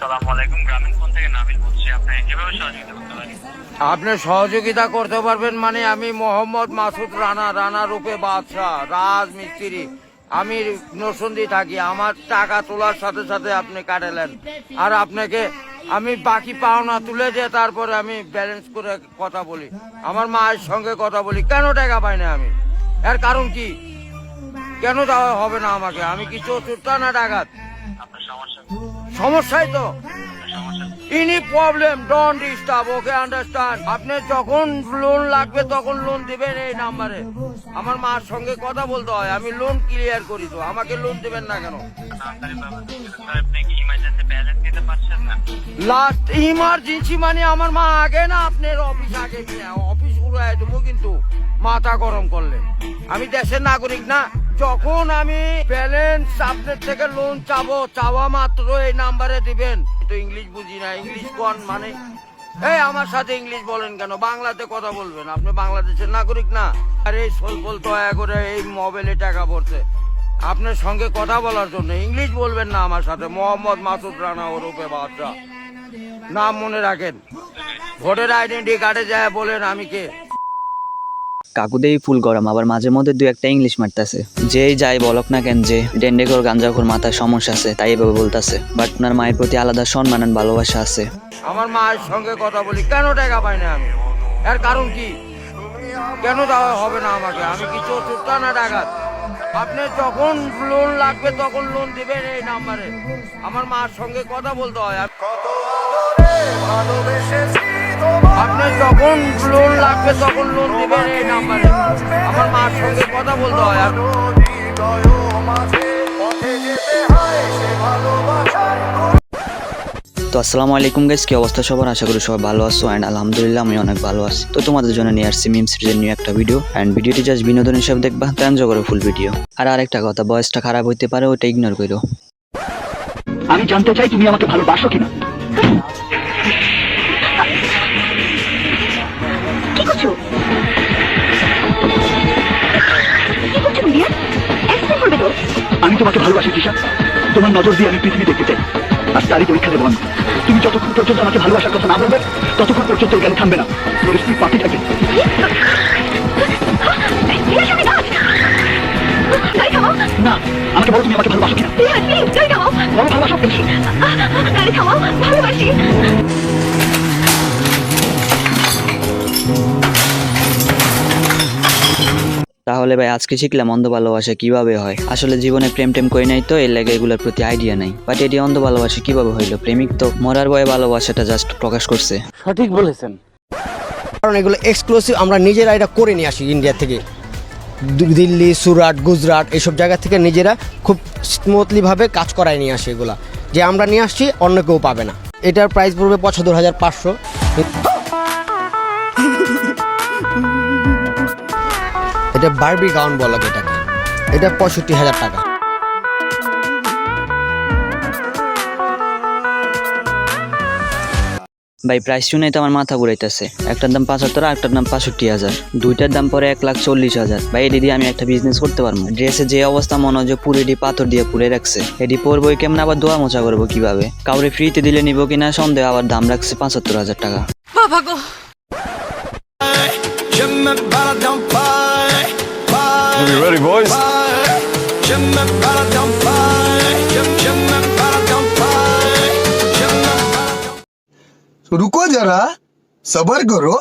আসসালামু আলাইকুম, গ্রামীণ ফোন থেকে নাবিল বলছি। আপনি কিভাবে সহযোগিতা করতে পারেন? আপনি সহযোগিতা করতে পারবেন মানে আমি মোহাম্মদ মাসুদ রানা রূপে বাদশাহ রাজমিস্ত্রি। আমি নরসিংদী থাকি। আমার টাকা তোলার সাথে সাথে আপনি কাটালেন, আর আপনাকে আমি বাকি পাওনা তুলে দিয়ে তারপরে আমি ব্যালেন্স করে কথা বলি, আমার মায়ের সঙ্গে কথা বলি। কেন টাকা পাই না আমি? এর কারণ কি? কেন দেওয়া হবে না আমাকে? আমি কি চতুর্থ না ডাকাত? আপনার সমস্যা সমস্যাই তো সমস্যা any problem don't disturb, okay understand. আপনি যখন লোন লাগবে তখন লোন দিবেন এই নাম্বারে। আমার মার সঙ্গে কথা বলতে হয়, আমি লোন ক্লিয়ার করি। তো আমাকে লোন দিবেন না কেন? তাড়াতাড়ি পাবেন। স্যার, আপনি কি ইমার্জেন্সি ব্যালেন্স দিতে পারছেন না? লাস্ট ইমার্জেন্সি মানে আমার মা আগে না আপনার অফিস আগে কিনা অফিস উড়াই দেবো কিন্তু মাথা গরম করলে। আমি দেশের নাগরিক না। যখন আমি ব্যালেন্স আপনার থেকে লোন চাওয়া মাত্র এই নাম্বারে দিবেন। তো ইংলিশ বুঝি না, ইংলিশ কোন মানে? এই আমার সাথে ইংলিশ বলেন কেন? বাংলাতে কথা বলবেন। আপনি বাংলাদেশের নাগরিক না? আর এই সলফল দয়া করে এই মোবাইলে টাকা পড়ছে আপনার সঙ্গে কথা বলার জন্য। ইংলিশ বলবেন না আমার সাথে। মোহাম্মদ মাসুদ রানা ওরফে বাদশাহ, নাম মনে রাখেন। ভোটার আইডেন্টি কার্ডে যায় বলেন আমি কে। কাকুদেই ফুল গরম, আবার মাঝে মধ্যে দু একটা ইংলিশ মারতেছে। যেই যাই বলক না কেন যে ডেন্ডেকর গাঞ্জাখোর মাথায় সমস্যা আছে তাই এভাবে বলতেছে, বাট ওনার মায়ের প্রতি আলাদা সম্মান আর ভালোবাসা আছে। আমার মায়ের সঙ্গে কথা বলি, কেন টাকা পাই না আমি? এর কারণ কি? কেন দেওয়া হবে না আমাকে? আমি কি চতুর্থ না ডাকাত? আপনি যখন লোন লাগবে তখন লোন দিবেন এই নাম্বারে। আমার মার সঙ্গে কথা বলতে হয়। আপনি যখন লোন লাগবে তখন লোন দিবেন এই নাম্বারে। আমার মার সঙ্গে কথা বলতে হয়। তো আসসালামু আলাইকুম গাইস, কি অবস্থা সবার? আশা করি সবাই ভালো আছো অ্যান্ড আলহামদুলিল্লাহ আমি অনেক ভালো আছি। তো তোমাদের জন্য নিয়ে আসছি মিম সিরিজের নিউ একটা ভিডিও, অ্যান্ড ভিডিওটি জাস্ট বিনোদন হিসেবে দেখবা, তো এনজয় করো ফুল ভিডিও। আর আরেকটা কথা, ভয়েসটা খারাপ হইতে পারে, ওটা ইগনোর করো। আমি জানতে চাই তুমি আমাকে ভালোবাসো কিনা। কি করছো? কি করছো মিয়া? অ্যাক্সিডেন্ট করবে তো। আমি তোমাকে ভালোবাসি তৃষা, তোমার নজর দিয়ে আমি পৃথিবী দেখতে চাই, আর তারই পরীক্ষা দেবো আমি। তুমি যতক্ষণ পর্যন্ত আমাকে ভালোবাসার কথা না বলবে ততক্ষণ পর্যন্ত এই গাড়ি থামবে না, পরিস্থিতি পাতি থাকে। না, আমাকে বলো তুমি আমাকে ভালোবাসো কিনা। বলো ভালোবাসো। গাড়ি থামাও, ভালোবাসি। তাহলে ভাই আজকে শিখলাম অন্ধ ভালোবাসা কিভাবে হয়। আসলে জীবনে প্রেম টেম করি নাই তো এর লাগে এগুলোর প্রতি আইডিয়া নাই, বাট এটি অন্ধ ভালোবাসা কিভাবে হইলো। প্রেমিক তো মরার বয়ে ভালোবাসাটা জাস্ট প্রকাশ করছে। সঠিক বলেছেন। কারণ এগুলো এক্সক্লুসিভ আমরা নিজেরা এটা করে নিয়ে আসি ইন্ডিয়া থেকে, দিল্লি, সুরাট, গুজরাট এইসব জায়গা থেকে নিজেরা খুব স্মুথলিভাবে কাজ করায় নিয়ে আসি। এগুলা যে আমরা নিয়ে আসছি অন্য কেউ পাবে না। এটার প্রাইস পড়বে ৭৫,৫০০। এটা বারবি গাউন বলা এটাকে। এটা ৬৫,০০০ টাকা। ভাই প্রাইস শুনেই তো আমার মাথা ঘুরাইতেছে। একটার দাম ৭৫ আর একটার দাম ৬৫,০০০, দুইটার দাম পরে ১,৪০,০০০। ভাই এটি দিয়ে আমি একটা বিজনেস করতে পারবো। ড্রেসে যে অবস্থা মনে হয় যে পুরেডি পাথর দিয়ে পুরে রাখছে, এটি পরবো কেমন, আবার দোয়া মোছা করবো কিভাবে, কাউরে ফ্রিতে দিলে নিব কিনা সন্দেহ। আবার দাম রাখছে ৭৫,০০০ টাকা। বাবা গো। You ready, boys? रुको जरा, सबर करो।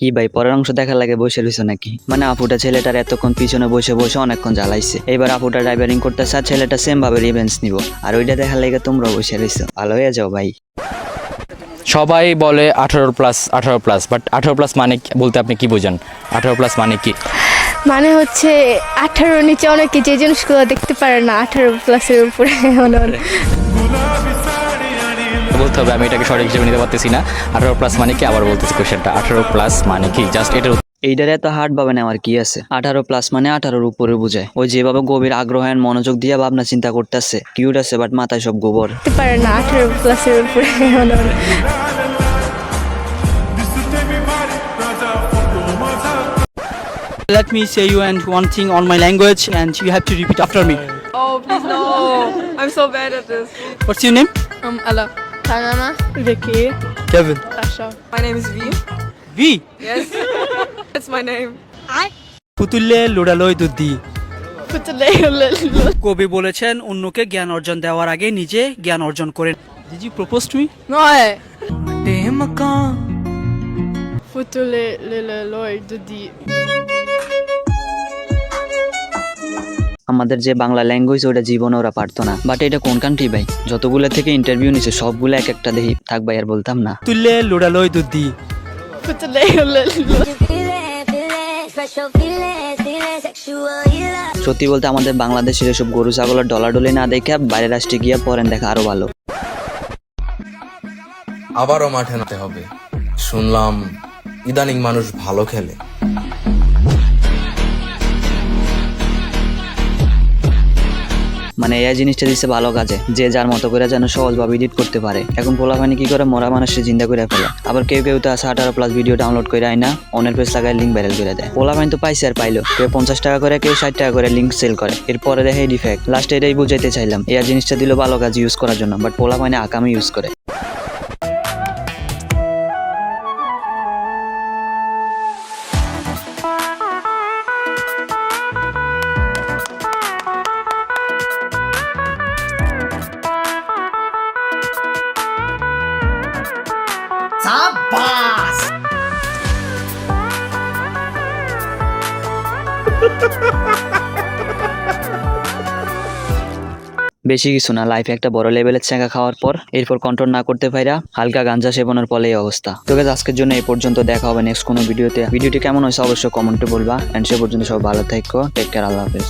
কি ভাই পরের অংশ দেখার লাগে বসে রয়েছে নাকি? মানে আপুটা ছেলেটার এতক্ষণ পিছনে বসে বসে অনেকক্ষণ জ্বালাইছে, এবার আপুটা ড্রাইভারিং করতেছে আর ছেলেটা সেম ভাবে রিভেঞ্জ নিব, আর ওইটা দেখার লাগে তোমরা বসে রয়েছো। ভালো হয়ে যাও ভাই। সবাই বলে 18+, বাট 18+ মানে বলতে আপনি কি বোঝেন? 18+ মানে কি? মানে হচ্ছে 18 নিচে অনেকে যে জিনিসগুলো দেখতে পারে না, 18+-এর উপরে বলতে হবে। আমি এটাকে সঠিক হিসেবে নিতে পারতেছি না। 18+ মানে কি? আবার বলতেছি কোশ্চেনটা 18+ মানে কি, জাস্ট এটার এইটারে এত হার্ড ভাবে নেওয়ার কি আছে? 18+ মানে 18-র উপরে বোঝায়। ওই যেভাবে গভীর আগ্রহ আর মনোযোগ দিয়ে ভাবনা চিন্তা করতেছে, কিউট আছে বাট মাথায় সব গোবর। দেখতে পারে না 18+-এর উপরে Let me say you and one thing on my language and you have to repeat after me. Oh, please no. I'm so bad at this. What's your name? Ella. Tanana. Vicky. Kevin. Tasha. My name is V. V. Yes. That's my name. পুতুলে লোড়ালয় দুধি। Putule. কবি বলেছেন অন্যকে জ্ঞান অর্জন দেওয়ার আগে নিজে জ্ঞান অর্জন করেন। Did you propose to me? No. Putule loy dudi. আমাদের যে বাংলা ল্যাঙ্গুয়েজ ওটা জীবনে ওরা পারতো না। বাট এটা কোন কান্ট্রি ভাই? যতগুলো থেকে ইন্টারভিউ নিছে সবগুলো এক একটা দেখি থাক ভাই আর বলতাম না। পুতুলে লোড়ালয় দুধি। Putule. সত্যি বলতে আমাদের বাংলাদেশের এসব গরু ছাগলের ডলাডলি না দেখে বাইরের রাষ্ট্রে গিয়ে পরেন দেখা আরো ভালো। আবারও মাঠে নামতে হবে। শুনলাম ইদানিং মানুষ ভালো খেলে। মানে এই জিনিসটা দিচ্ছে ভালো কাজে, যে যার মতো করে যেন সহজভাবে এডিট করতে পারে। এখন পোলাপানি কি করে মরা মানুষের চিন্তা করে ফেলে। আবার কেউ কেউ তো আছে 18+ ভিডিও ডাউনলোড করে আইনা অনের পেজ লাগায় লিঙ্ক ভাইরাল করে দেয়। পোলাপানি তো পাইছে আর পাইলো, কেউ 50 টাকা করে কেউ 60 টাকা করে লিঙ্ক সেল করে, এরপরে দেখে ডিফেক্ট। লাস্টে এটাই বুঝাইতে চাইলাম, এই জিনিসটা দিল ভালো কাজ ইউজ করার জন্য, বাট পোলাপানি আকামি ইউজ করে। বেশি কিছু না, লাইফে একটা বড় লেভেলের ছেঁকা খাওয়ার পর এরপর কন্ট্রোল না করতে পাইরা হালকা গাঞ্জা সেবনের ফলে এই অবস্থা। তো গাইস আজকের জন্য এই পর্যন্ত, দেখা হবে নেক্সট কোনো ভিডিওতে। ভিডিওটি কেমন হয়েছে অবশ্যই কমেন্টে বলবা। এন্ড সে পর্যন্ত সব ভালো থাকো, টেক কেয়ার, আল্লাহ হাফেজ।